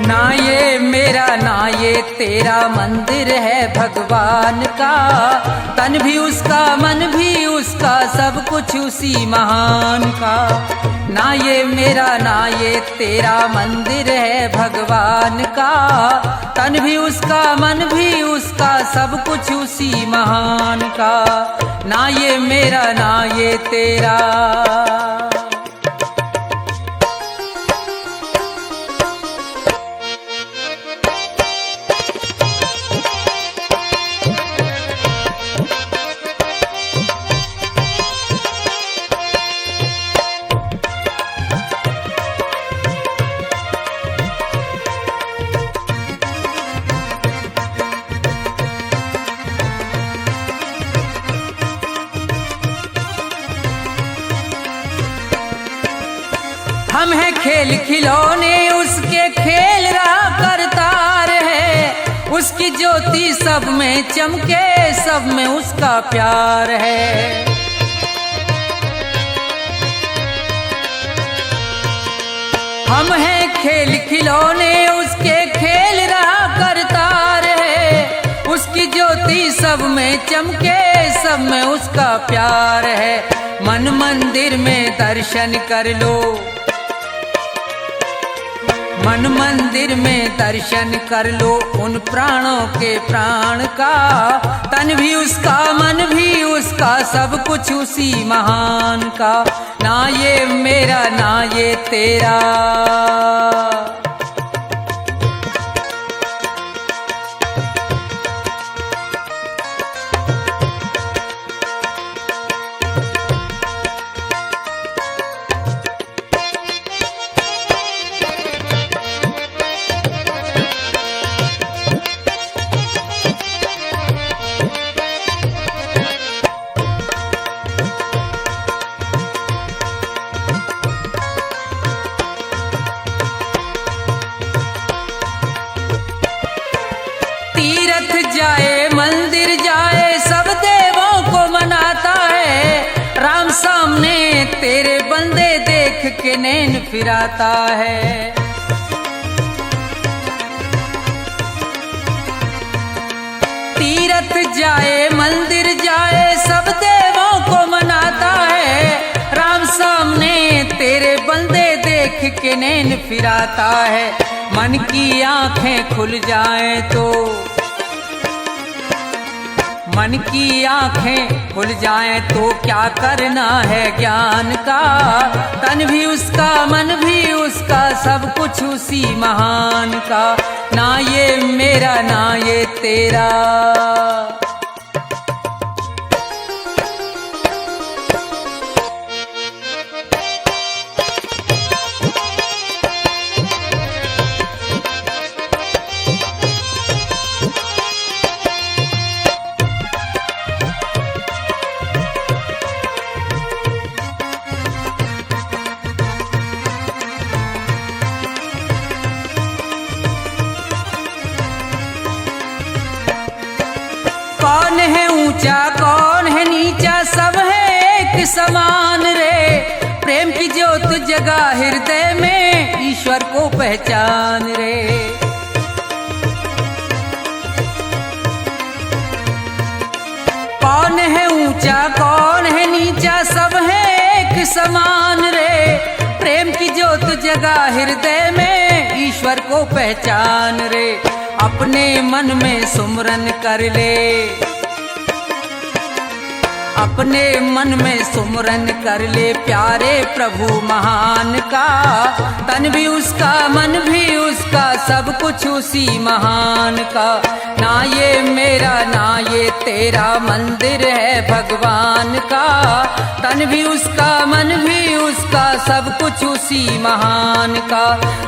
ना ये मेरा ना ये तेरा मंदिर है भगवान का। तन भी उसका मन भी उसका सब कुछ उसी महान का। ना ये मेरा ना ये तेरा मंदिर है भगवान का। तन भी उसका मन भी उसका सब कुछ उसी महान का। ना ये मेरा ना ये तेरा। हम हैं खेल खिलौने उसके खेल रहा करतार है। उसकी ज्योति सब में चमके सब में उसका प्यार है। हम हैं खेल खिलौने उसके खेल रहा करतार है। उसकी ज्योति सब में चमके सब में उसका प्यार है। मन मंदिर में दर्शन कर लो। मन मंदिर में दर्शन कर लो उन प्राणों के प्राण का। तन भी उसका मन भी उसका सब कुछ उसी महान का। ना ये मेरा ना ये तेरा। तीर्थ जाए मंदिर जाए सब देवों को मनाता है। राम सामने तेरे बंदे देख के नैन फिराता है। तीर्थ जाए मंदिर जाए सब देवों को मनाता है। राम सामने तेरे बंदे देख के नैन फिराता है। मन की आंखें खुल जाएं तो मन की आंखें खुल जाएं तो क्या करना है ज्ञान का। तन भी उसका मन भी उसका सब कुछ उसी महान का। ना ये मेरा ना ये तेरा। कौन है ऊंचा कौन है नीचा सब है एक समान रे। प्रेम की ज्योत जगा हृदय में ईश्वर को पहचान रे। कौन है ऊंचा कौन है नीचा सब है एक समान रे। प्रेम की ज्योत जगा हृदय में ईश्वर को पहचान रे। अपने मन में सुमरन कर ले। अपने मन में सुमरन कर ले प्यारे प्रभु महान का। तन भी उसका मन भी उसका सब कुछ उसी महान का। ना ये मेरा ना ये तेरा मंदिर है भगवान का। तन भी उसका मन भी उसका सब कुछ उसी महान का।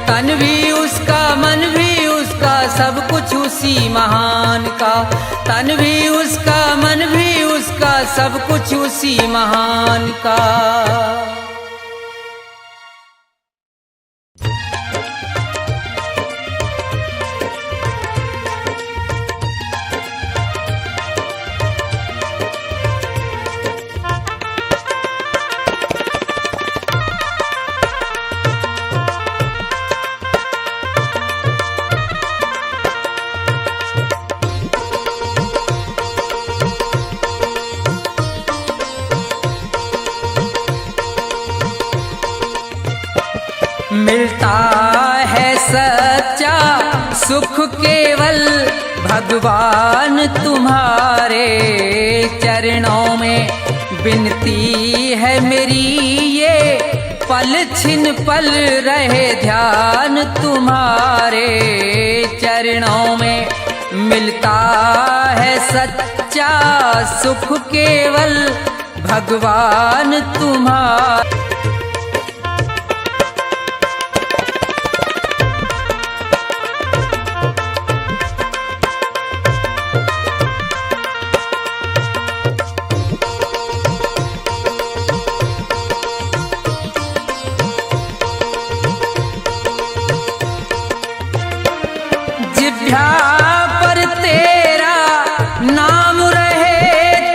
तन भी उसका मन भी उसका सब कुछ उसी महान का। तन भी उसका मन भी उसका सब कुछ उसी महान का। मिलता है सच्चा सुख केवल भगवान तुम्हारे चरणों में। विनती है मेरी ये पल छिन पल रहे ध्यान तुम्हारे चरणों में। मिलता है सच्चा सुख केवल भगवान तुम्हारे। जिभ्या पर तेरा नाम रहे,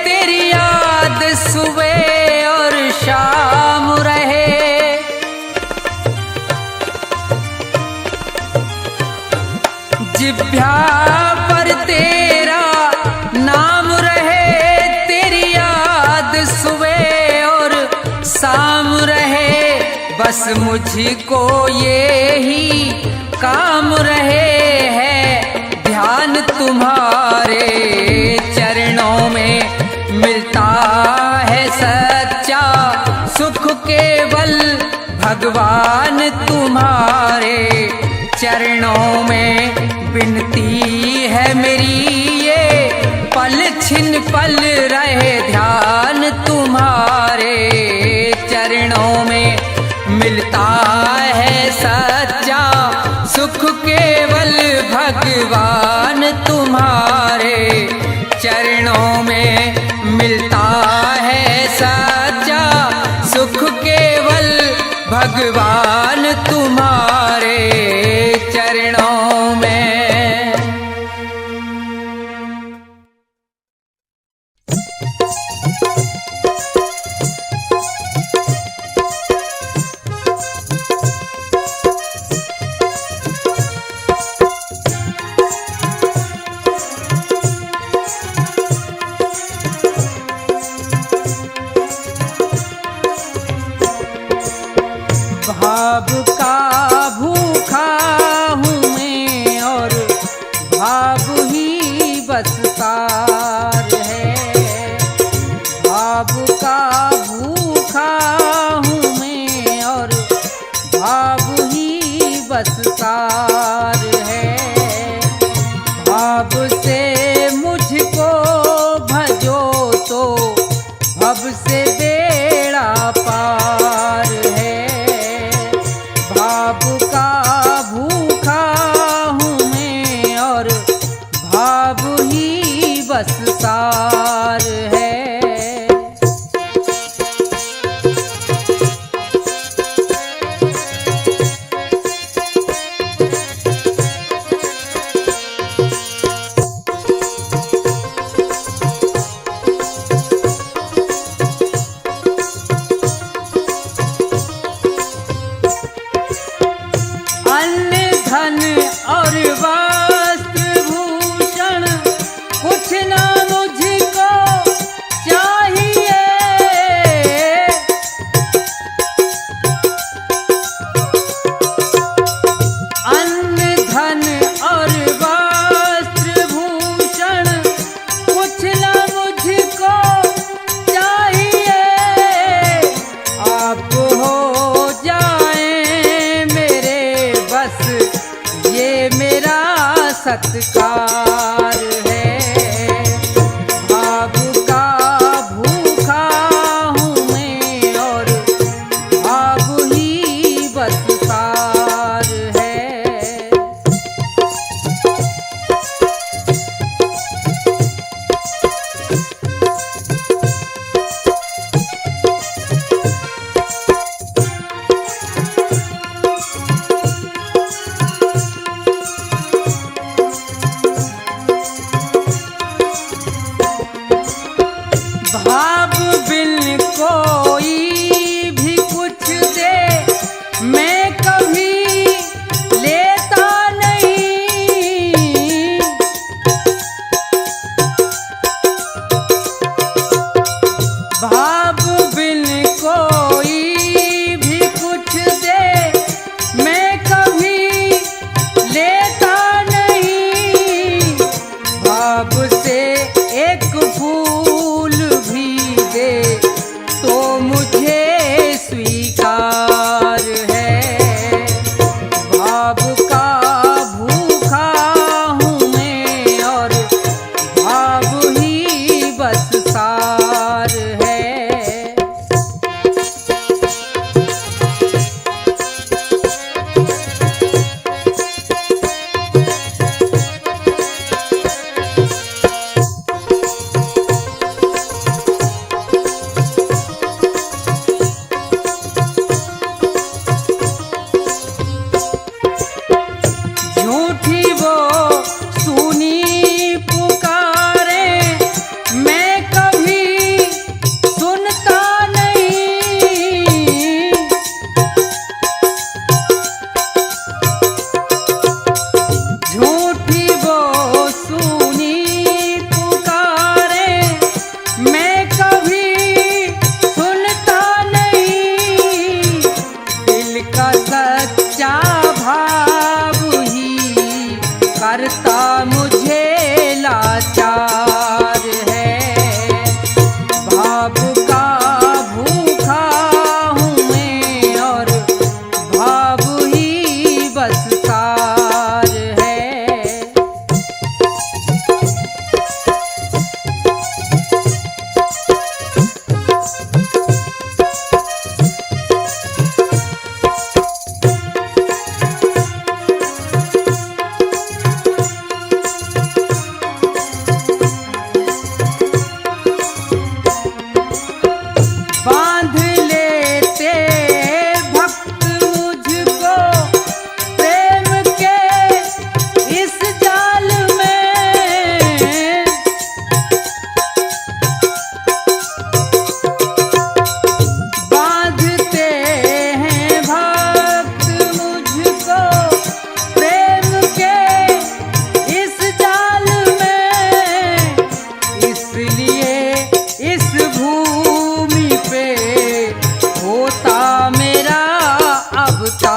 तेरी याद सुबह और शाम रहे। जिभ्या पर तेरा नाम रहे, तेरी याद सुबह और शाम रहे। बस मुझको ये ही काम रहे है ध्यान तुम्हारे चरणों में। मिलता है सच्चा सुख केवल भगवान तुम्हारे चरणों में। विनती है मेरी ये पल छिन पल रहे ध्यान तुम्हारे चरणों में। मिलता है सच्चा सुख केवल भगवान तुम्हारे चरणों में। मिलता है सच्चा सुख केवल भगवान तुम्हारे चरणों में। भाव का भूखा हूँ मैं और भाव ही बस सार है। भाव का भूखा हूँ मैं और भाव ही बस सार है। भाव से मुझको भजो तो भव से बेड़ा पार है। भाव का भूखा हूँ मैं और भाव ही बस सार है। अन्न धन और वस्त्र भूषण कुछ ना मुझको चाहिए। अन्न धन और वस्त्र भूषण कुछ ना मुझको चाहिए। आप हो जाए मेरे बस ये मेरा सत्कार है। भाव का भूखा हूँ मैं और भाव ही बस सार है।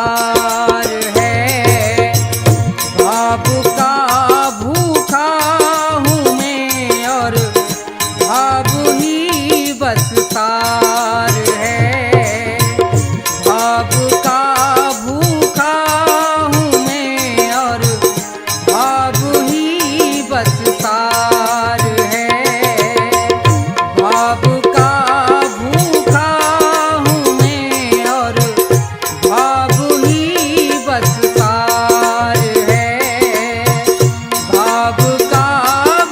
संसार है। भाव का भूखा हूँ मैं और भाव ही बस सार है। भाव का भूखा हूँ मैं और भाव ही बस सार है। भाव का भूखा हूँ मैं और भाव ही बस सार है। भाव का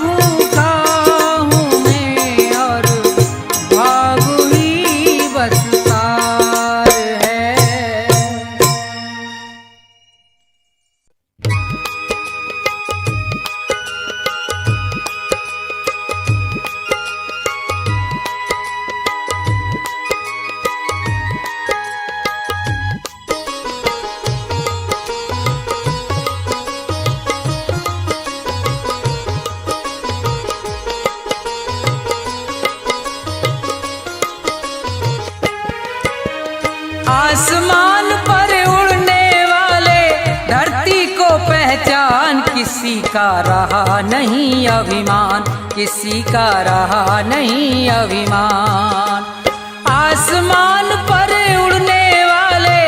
भूखा हूँ मैं और भाव ही बस सार है। आसमान पर उड़ने वाले धरती को पहचान, किसी का रहा नहीं अभिमान, किसी का रहा नहीं अभिमान। आसमान पर उड़ने वाले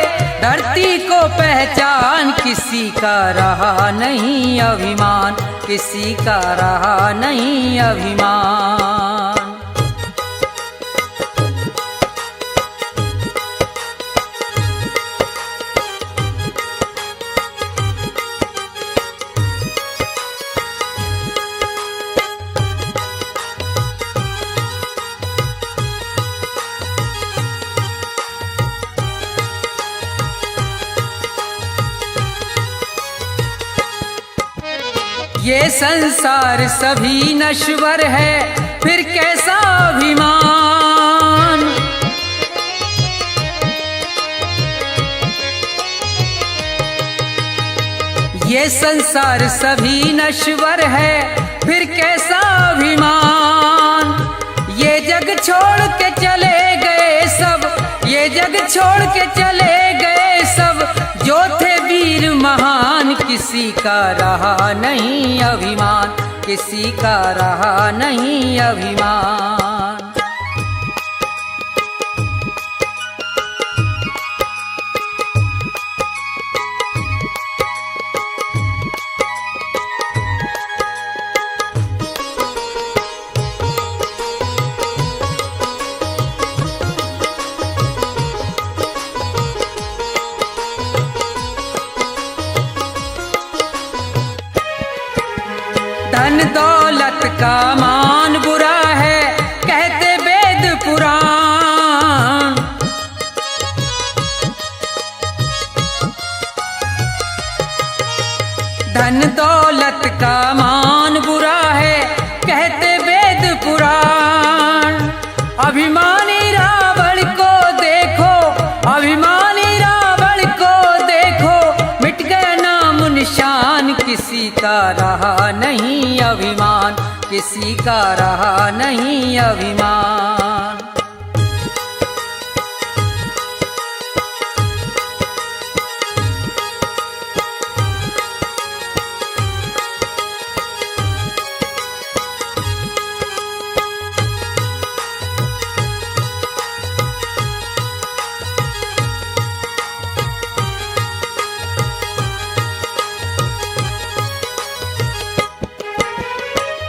धरती को पहचान, किसी का रहा नहीं अभिमान, किसी का रहा नहीं अभिमान। ये संसार सभी नश्वर है, फिर कैसा अभिमान। ये संसार सभी नश्वर है, फिर कैसा अभिमान। ये जग छोड़ के चले गए सब, ये जग छोड़ के चले गए सब, जो थे वीर महान, किसी का रहा नहीं अभिमान, किसी का रहा नहीं अभिमान। धन दौलत का मान बुरा है, कहते वेद पुराण। धन दौलत का मान बुरा है, कहते वेद पुराण। अभिमानी रावण को देखो, अभिमानी रावण को देखो, मिट गया नाम निशान, किसी का रहा नहीं अभिमान, किसी का रहा नहीं अभिमान।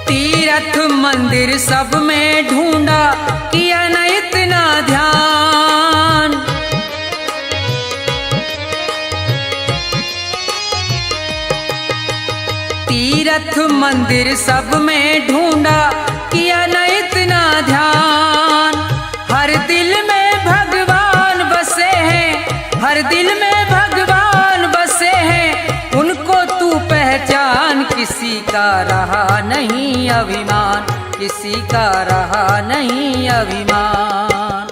तीर्थ मंदिर सब में ढूंढा, किया न इतना ध्यान। तीर्थ मंदिर सब में ढूंढा, किया न इतना ध्यान। हर दिल में भगवान बसे हैं, हर दिल में भगवान बसे हैं, उनको तू पहचान, किसी का रहा नहीं अभिमान, किसी का रहा नहीं अभिमान।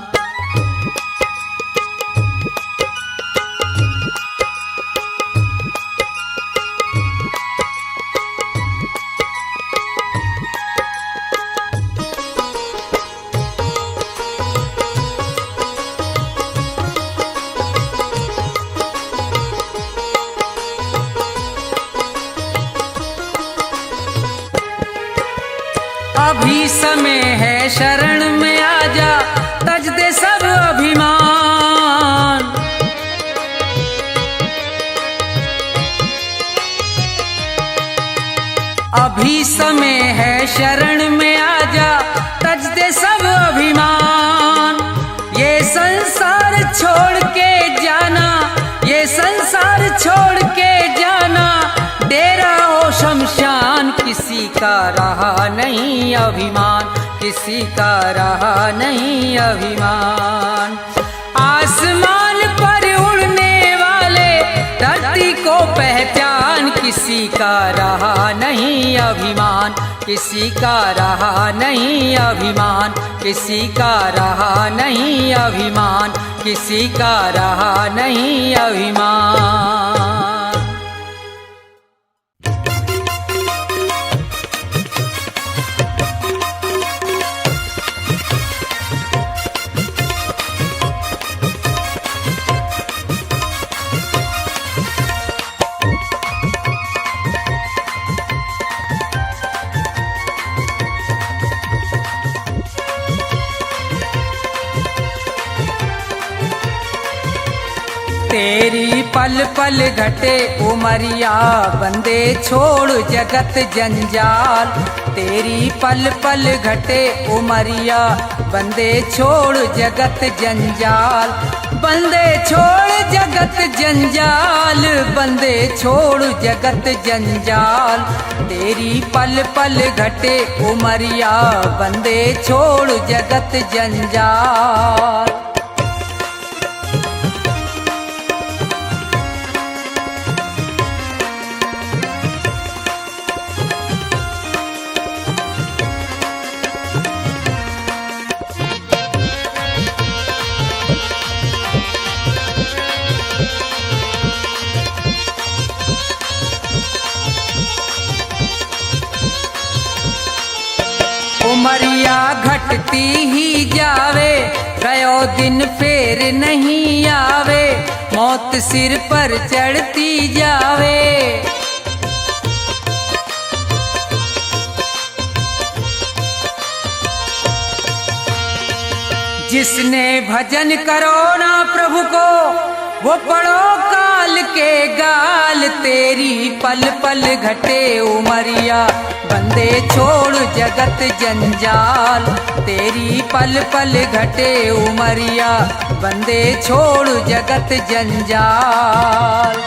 अभी समय है शरण में आजा, तज दे सब अभिमान। अभी समय है शरण में आजा, तज दे सब अभिमान। ये संसार छोड़ के जाना, ये संसार छोड़ के जाना, डेरा हो शमशान। किसी का रहा नहीं अभिमान, किसी का रहा नहीं अभिमान। आसमान पर उड़ने वाले धरती को पहचान, किसी का रहा नहीं अभिमान, किसी का रहा नहीं अभिमान, किसी का रहा नहीं अभिमान, किसी का रहा नहीं अभिमान। तेरी पल पल घटे उमरिया, बंदे छोड़ जगत जंजाल। तेरी पल पल घटे उमरिया, बंदे छोड़ जगत जंजाल। बंदे छोड़ जगत जंजाल, बंदे छोड़ जगत जंजाल। तेरी पल पल घटे उमरिया, बंदे छोड़ जगत जंजाल। उमरिया घटती ही जावे, गयो दिन फेर नहीं आवे। मौत सिर पर चढ़ती जावे। जिसने भजन करो ना प्रभु को, वो पढ़ो काल के गाल। तेरी पल पल घटे उमरिया, बंदे छोड़ जगत जंजाल। तेरी पल पल घटे उमरिया, बंदे छोड़ जगत जंजाल।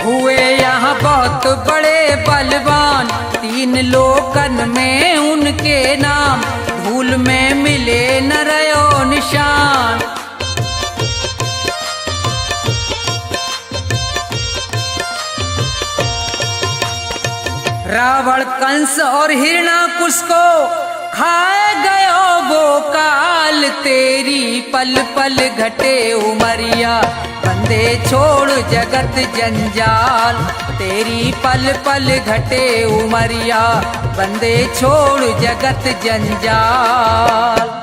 हुए यहाँ बहुत बड़े बलवान, तीन लोकन में उनके नाम। धूल में मिले न रयो निशान। रावण कंस और हिरणाकुश को खाए गयो वो काल। तेरी पल पल घटे उमरिया, बंदे छोड़ जगत जंजाल। तेरी पल पल घटे उमरिया, बंदे छोड़ जगत जंजाल।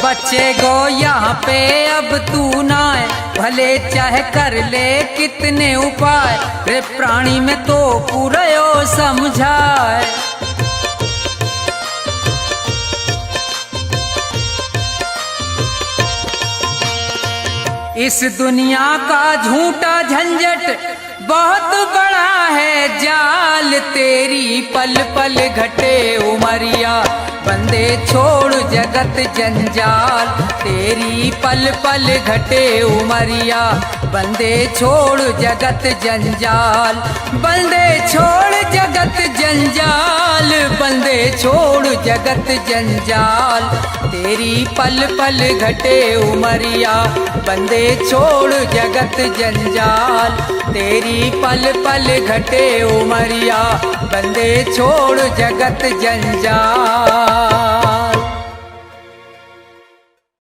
बचेगो यहाँ पे अब तू ना है, भले चाहे कर ले कितने उपाय। रे प्राणी में तो पूरयो समझाए। इस दुनिया का झूठा झंझट बहुत बड़ा है जाल तेरी पल पल घटे उमरिया, बंदे छोड़ जगत जंजाल तेरी पल पल घटे उमरिया, बंदे छोड़ जगत जंजाल, बंदे छोड़ जगत जंजाल, बंदे छोड़ जगत जंजाल तेरी पल पल घटे उमरिया, बंदे छोड़ जगत जंजाल तेरी पल पल घटे उमरिया, बंदे छोड़ जगत जंजाल।